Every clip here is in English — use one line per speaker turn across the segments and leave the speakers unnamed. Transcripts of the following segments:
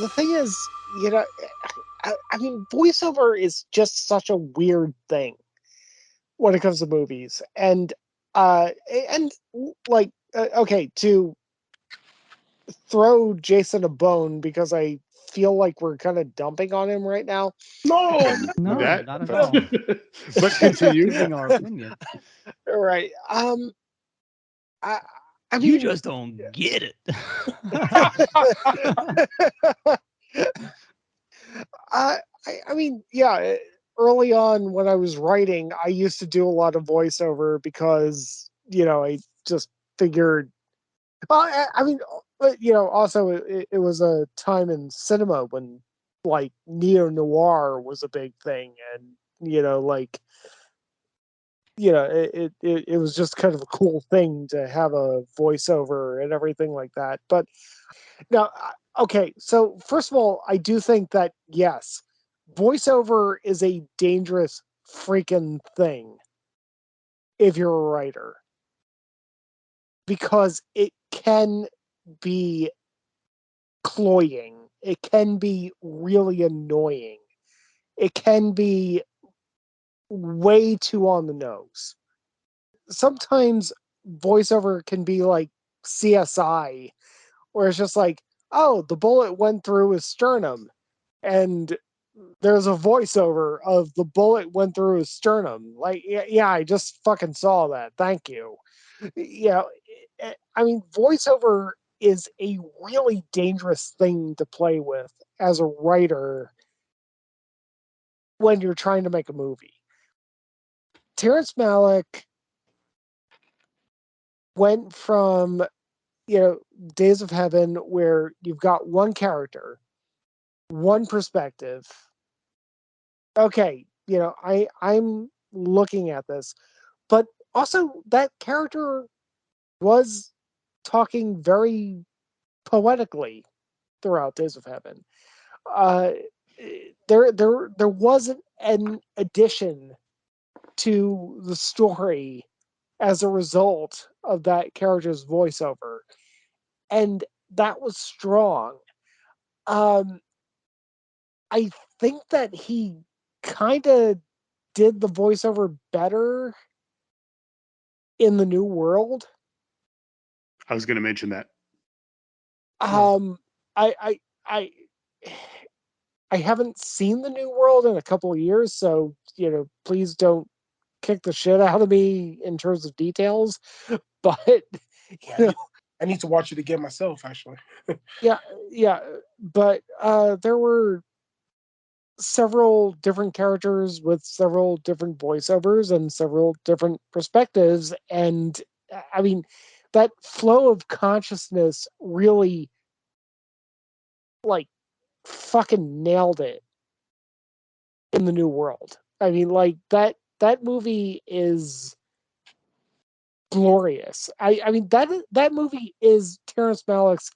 the thing is, I mean, voiceover is just such a weird thing when it comes to movies, uh, and like, okay, to throw Jason a bone because I feel like we're kind of dumping on him right now.
No,
No,
That,
not at
but,
all.
but
Just
continue.
giving our opinion.
Right. I, I
You
mean,
just don't get it.
I mean, yeah. Early on, when I was writing, I used to do a lot of voiceover because I just figured. Well, I mean, also it was a time in cinema when like neo noir was a big thing, and like it was just kind of a cool thing to have a voiceover and everything like that. But now, okay, so first of all, I do think that yes, voiceover is a dangerous freaking thing if you're a writer because it can be cloying. It can be really annoying. It can be way too on the nose. Sometimes voiceover can be like CSI, where it's just like, oh, the bullet went through his sternum, and there's a voiceover of the bullet went through his sternum. Like, yeah, I just fucking saw that. Thank you. I mean, voiceover is a really dangerous thing to play with as a writer when you're trying to make a movie. Terrence Malick went from, Days of Heaven, where you've got one character, one perspective. Okay, I'm looking at this, but also that character was talking very poetically throughout Days of Heaven. Uh, there wasn't an addition to the story as a result of that character's voiceover, and that was strong. Um, I think that he kind of did the voiceover better in the New World.
I was going to mention that.
Um, I, I, I, I haven't seen the New World in a couple of years, so please don't kick the shit out of me in terms of details. But
yeah, I need to watch it again myself. Actually,
yeah, yeah. But there were several different characters with several different voiceovers and several different perspectives, and I mean that flow of consciousness really like fucking nailed it in the New World. I mean, like that movie is glorious. I mean that movie is Terrence Malick's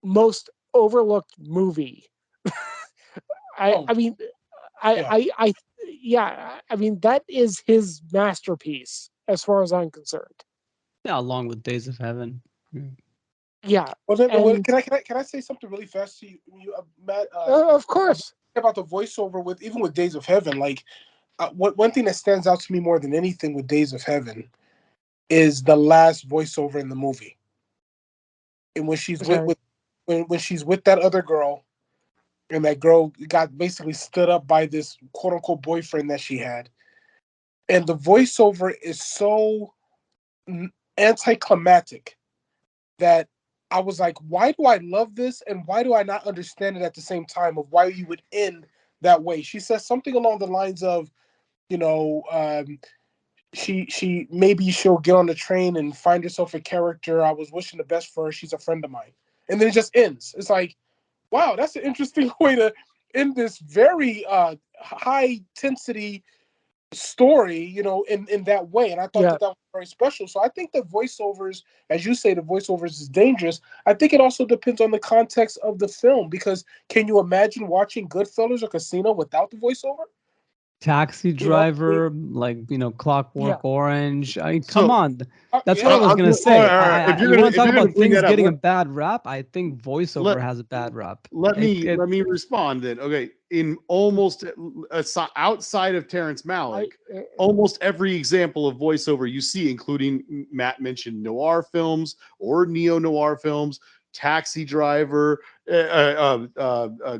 most overlooked movie.
oh
I mean,
yeah,
I yeah. I mean that is his masterpiece as far as I'm concerned.
Yeah, along with Days of Heaven. Mm.
Yeah,
well then,
and
can I say something really fast to you Matt?
of course,
About the voiceover with even with Days of Heaven, like one thing that stands out to me more than anything with Days of Heaven is the last voiceover in the movie, and when she's
okay,
when she's with that other girl, and that girl got basically stood up by this quote unquote boyfriend that she had, and the voiceover is so anticlimactic that I was like, why do I love this and why do I not understand it at the same time of why you would end that way? She says something along the lines of, you know, she maybe she'll get on the train and find herself a character. I was wishing the best for her. She's a friend of mine, and then it just ends. It's like, wow, that's an interesting way to end this very high intensity story, in that way. And I thought
yeah,
that was very special. So I think the voiceovers, as you say, the voiceovers is dangerous. I think it also depends on the context of the film, because can you imagine watching Goodfellas or Casino without the voiceover?
Taxi Driver, like Clockwork
Yeah.
Orange. I mean, come
So
on. That's
Yeah,
what I was
I'm
gonna
gonna,
say.
all right. If you're
You
gonna
want to talk about
bring
things
that up,
getting a bad rap? I think voiceover
let
has a bad rap.
let
It,
me
it
let me respond then. Okay, in almost outside of Terrence
I,
Malick, almost every example of voiceover you see, including Matt mentioned noir films or neo noir films, Taxi Driver,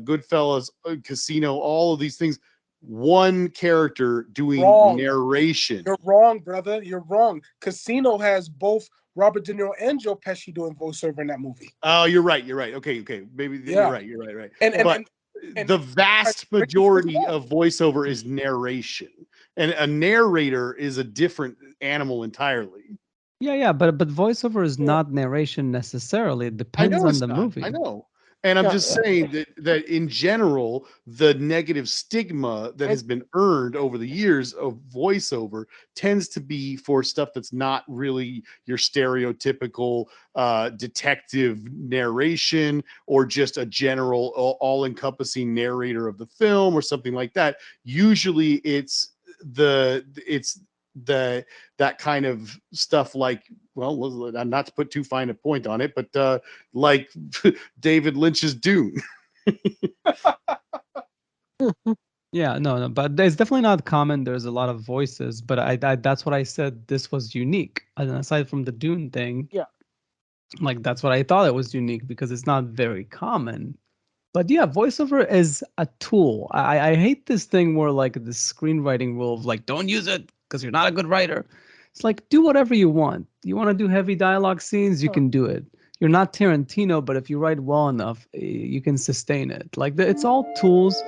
Goodfellas, Casino, all of these things. One character doing
wrong.
narration.
You're wrong, brother. You're wrong. Casino has both Robert De Niro and Joe Pesci doing voiceover in that movie.
Oh, you're right. You're right. Okay, okay. Maybe you're
Yeah.
right. You're right. Right.
And and
Yeah.
But
and,
the
and
vast majority of voiceover is narration, and a narrator is a different animal entirely.
yeah, but voiceover is
Yeah.
not narration necessarily. It
I
depends
know
on
it's
the
not. I
movie.
know. And I'm
Yeah.
just saying that in general, the negative stigma that
And
has been earned over the years of voiceover tends to be for stuff that's not really your stereotypical detective narration or just a general all-encompassing narrator of the film or something like that. Usually it's the that kind of stuff like, well, not to put too fine a point on it, but like David Lynch's Dune.
Yeah, no, but it's definitely not common. There's a lot of voices, but I that's what I said. This was unique. And aside from the Dune thing,
yeah.
like that's what I thought it was unique because it's not very common. But yeah, voiceover is a tool. I hate this thing where like the screenwriting rule of like don't use it because you're not a good writer. It's like do whatever you want. You want to do heavy dialogue scenes, you can do it. You're not Tarantino, but if you write well enough, you can sustain it. Like it's all tools,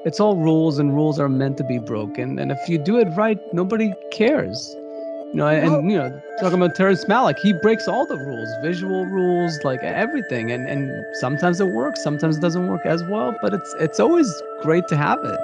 it's all rules, and rules are meant to be broken. And if you do it right, nobody cares.
Well,
Talking about Terrence Malick, he breaks all the rules, visual rules, like everything, and sometimes it works, sometimes it doesn't work as well, but it's always great to have it.